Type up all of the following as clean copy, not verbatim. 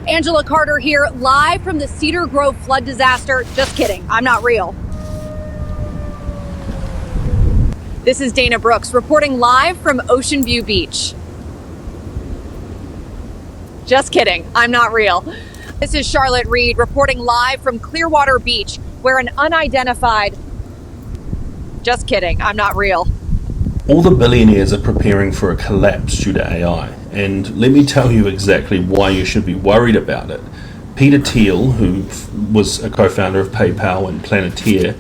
Angela Carter here, live from the Cedar Grove flood disaster. Just kidding, I'm not real. This is Dana Brooks reporting live from Ocean View Beach. Just kidding, I'm not real. This is Charlotte Reed reporting live from Clearwater Beach, where an unidentified... Just kidding, I'm not real. All the billionaires are preparing for a collapse due to AI, and let me tell you exactly why you should be worried about it. Peter Thiel, who was a co-founder of PayPal and Planeteer,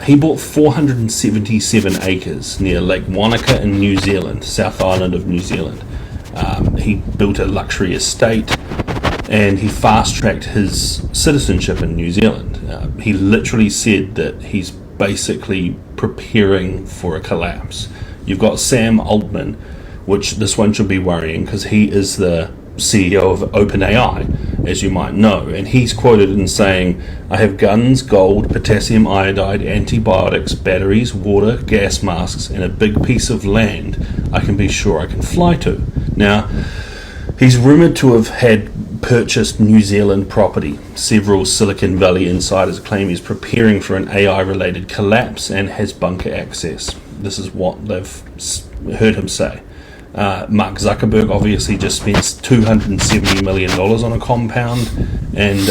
he bought 477 acres near Lake Wanaka in New Zealand, South Island of New Zealand. He built a luxury estate, and he fast-tracked his citizenship in New Zealand. He literally said that he's basically preparing for a collapse. You've got Sam Altman, which this one should be worrying because he is the CEO of OpenAI, as you might know, and he's quoted in saying, "I have guns, gold, potassium iodide, antibiotics, batteries, water, gas masks, and a big piece of land I can be sure I can fly to." Now, he's rumoured to have had purchased New Zealand property. Several Silicon Valley insiders claim he's preparing for an AI-related collapse and has bunker access. This is what they've heard him say. Mark Zuckerberg obviously just spent $270 million on a compound, and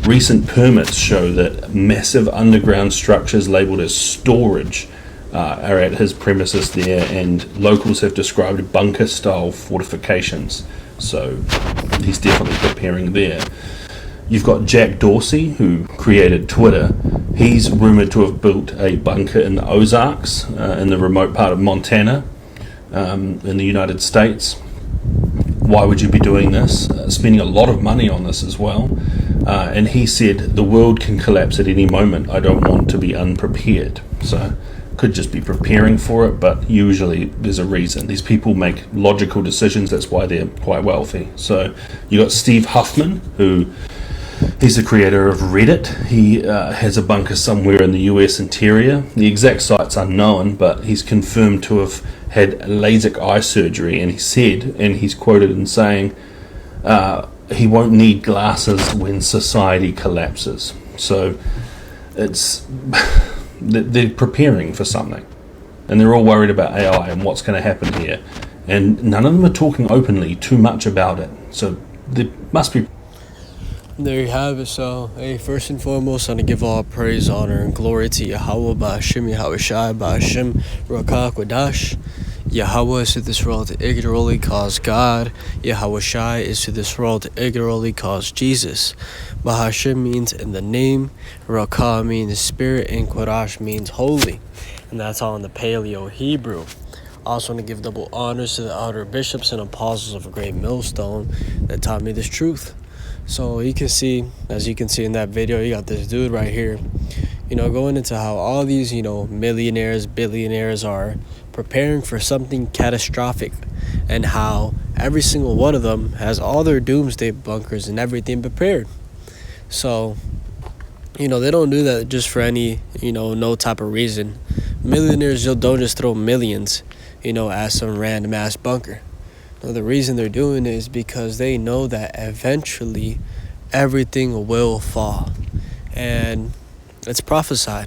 recent permits show that massive underground structures labelled as storage are at his premises there, and locals have described bunker-style fortifications. So he's definitely preparing there. You've got Jack Dorsey, who created Twitter. He's rumoured to have built a bunker in the Ozarks, in the remote part of Montana, in the United States. Why would you be doing this? Spending a lot of money on this as well. And he said, "The world can collapse at any moment. I don't want to be unprepared." So could just be preparing for it, but usually there's a reason. These people make logical decisions. That's why they're quite wealthy. So you got Steve Huffman, who he's the creator of Reddit. He has a bunker somewhere in the US interior. The exact site's unknown, but he's confirmed to have had LASIK eye surgery, and he said, and he's quoted in saying, he won't need glasses when society collapses. So it's they're preparing for something, and they're all worried about AI and what's going to happen here, and none of them are talking openly too much about it. So there must be. There you have it. So, hey, first and foremost, I want to give all praise, honor, and glory to Yahweh, Ba'ashem, Yahweh Shai, Ba'ashem, Rakah, Quadash. Yahweh is to this world ignorantly caused God. Yahweh Shai is to this world ignorantly caused Jesus. Bahashem means in the name, Rakah means spirit, and Quadash means holy. And that's all in the Paleo Hebrew. Also want to give double honors to the elder bishops and apostles of a great millstone that taught me this truth. So you can see, as you can see in that video, you got this dude right here, going into how all these, millionaires, billionaires are preparing for something catastrophic, and how every single one of them has all their doomsday bunkers and everything prepared. So, they don't do that just for any, no type of reason. Millionaires don't just throw millions, at some random ass bunker. No, the reason they're doing it is because they know that eventually everything will fall. And it's prophesied.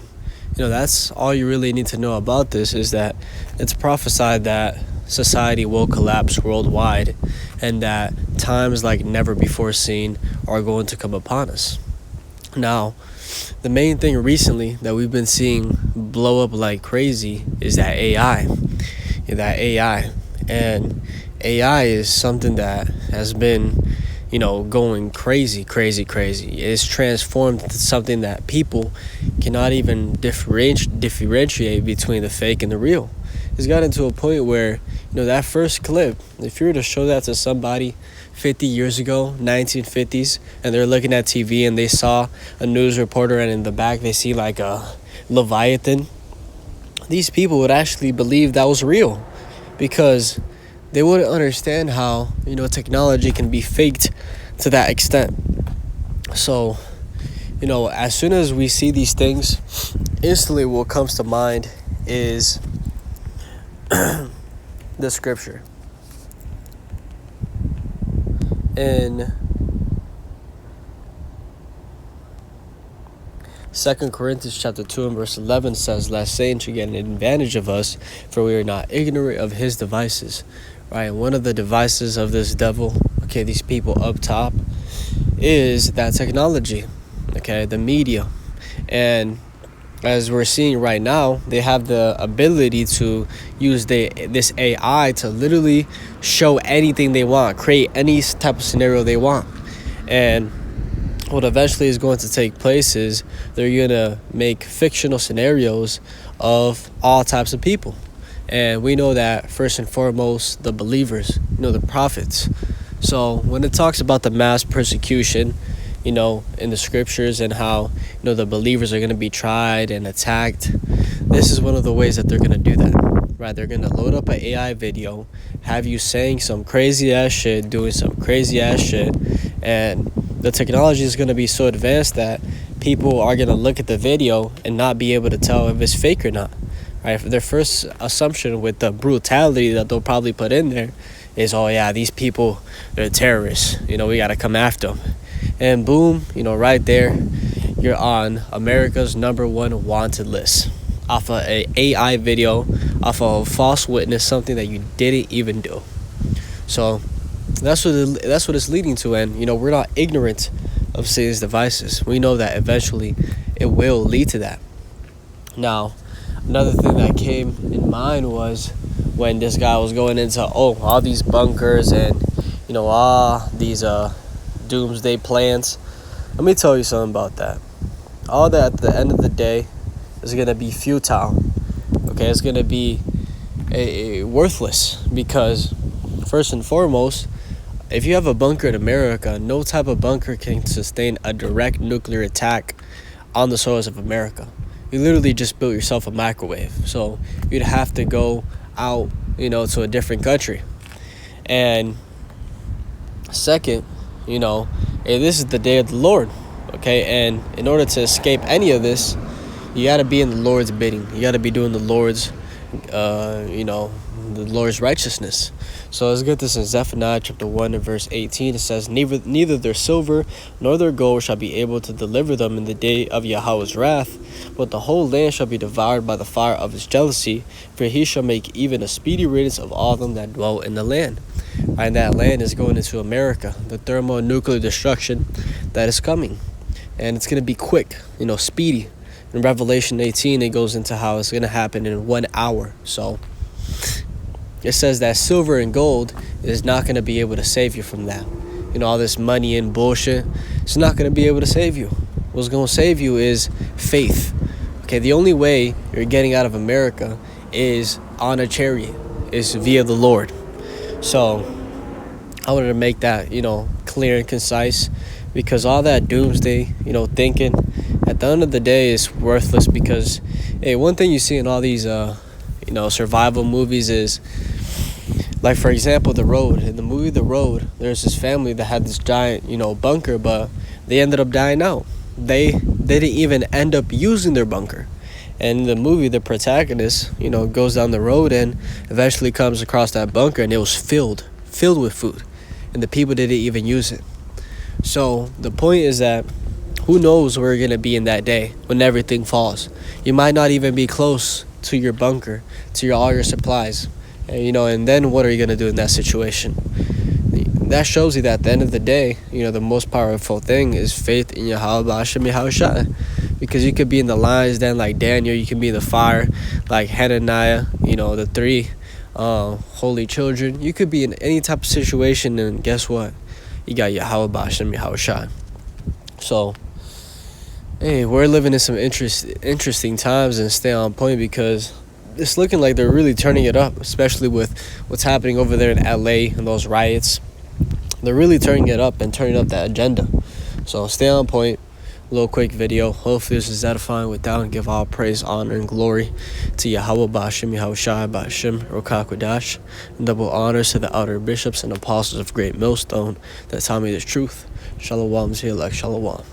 That's all you really need to know about this, is that it's prophesied that society will collapse worldwide, and that times like never before seen are going to come upon us. Now, the main thing recently that we've been seeing blow up like crazy is that AI. And AI is something that has been, going crazy. It's transformed into something that people cannot even differentiate between the fake and the real. It's gotten to a point where, that first clip, if you were to show that to somebody 50 years ago, 1950s, and they're looking at TV and they saw a news reporter, and in the back they see like a Leviathan, these people would actually believe that was real, because they wouldn't understand how, technology can be faked to that extent. So, as soon as we see these things, instantly what comes to mind is the scripture. In 2 Corinthians chapter 2 and verse 11 says, lest Satan should get an advantage of us, for we are not ignorant of his devices. Right? And one of the devices of this devil, okay, these people up top, is that technology, okay, the media. And as we're seeing right now, they have the ability to use this AI to literally show anything they want, create any type of scenario they want. And what eventually is going to take place is they're going to make fictional scenarios of all types of people. And we know that first and foremost, the believers, the prophets. So when it talks about the mass persecution, in the scriptures, and how, the believers are going to be tried and attacked, this is one of the ways that they're going to do that, right? They're going to load up an AI video, have you saying some crazy ass shit, doing some crazy ass shit, and the technology is going to be so advanced that people are going to look at the video and not be able to tell if it's fake or not, right? Their first assumption with the brutality that they'll probably put in there is, oh yeah, these people, they're terrorists, we got to come after them. And boom, right there, you're on America's #1 wanted list off of an AI video, off of a false witness, something that you didn't even do. So that's what it's leading to. And we're not ignorant of Satan's devices. We know that eventually it will lead to that. Now, another thing that came in mind was when this guy was going into all these bunkers and all these doomsday plans. Let me tell you something about that. All that at the end of the day is going to be futile. Okay, it's going to be a worthless, because first and foremost, if you have a bunker in America, no type of bunker can sustain a direct nuclear attack on the soils of America. You literally just built yourself a microwave. So you'd have to go out, to a different country. And second, hey, this is the day of the Lord, okay? And in order to escape any of this, you got to be in the Lord's bidding. You got to be doing the Lord's, the Lord's righteousness. So let's get this in Zephaniah chapter 1 and verse 18. It says, neither their silver nor their gold shall be able to deliver them in the day of Yahweh's wrath, but the whole land shall be devoured by the fire of his jealousy, for he shall make even a speedy riddance of all them that dwell in the land. And that land is going into America, the thermonuclear destruction that is coming. And it's going to be quick, speedy. In Revelation 18, it goes into how it's going to happen in 1 hour. So it says that silver and gold is not going to be able to save you from that. All this money and bullshit, it's not going to be able to save you. What's going to save you is faith. Okay, the only way you're getting out of America is on a chariot, is via the Lord. So I wanted to make that, clear and concise, because all that doomsday, thinking at the end of the day is worthless. Because, hey, one thing you see in all these, survival movies is, like, for example, The Road. In the movie The Road, there's this family that had this giant, bunker, but they ended up dying out. They didn't even end up using their bunker. And in the movie, the protagonist, goes down the road and eventually comes across that bunker, and it was filled with food, and the people didn't even use it. So the point is that who knows where you're going to be in that day when everything falls. You might not even be close to your bunker, to all your supplies. And, and then what are you going to do in that situation? That shows you that at the end of the day, the most powerful thing is faith in Yahweh Hashem Yahushua. Because you could be in the lion's den like Daniel, you can be in the fire like Hananiah, the 3 holy children. You could be in any type of situation, and guess what? You got Yahweh Hashem Yahushua. So, hey, we're living in some interesting times, and stay on point, because it's looking like they're really turning it up, especially with what's happening over there in LA and those riots. They're really turning it up and turning up that agenda. So stay on point. A little quick video. Hopefully this is edifying. With that, and give all praise, honor, and glory to Yahweh Ba'ashem, Yahushua Ba'ashem, Rokah Kodash, and double honors to the outer bishops and apostles of Great Millstone that taught me the truth. Shalom, Zilach, Shalom.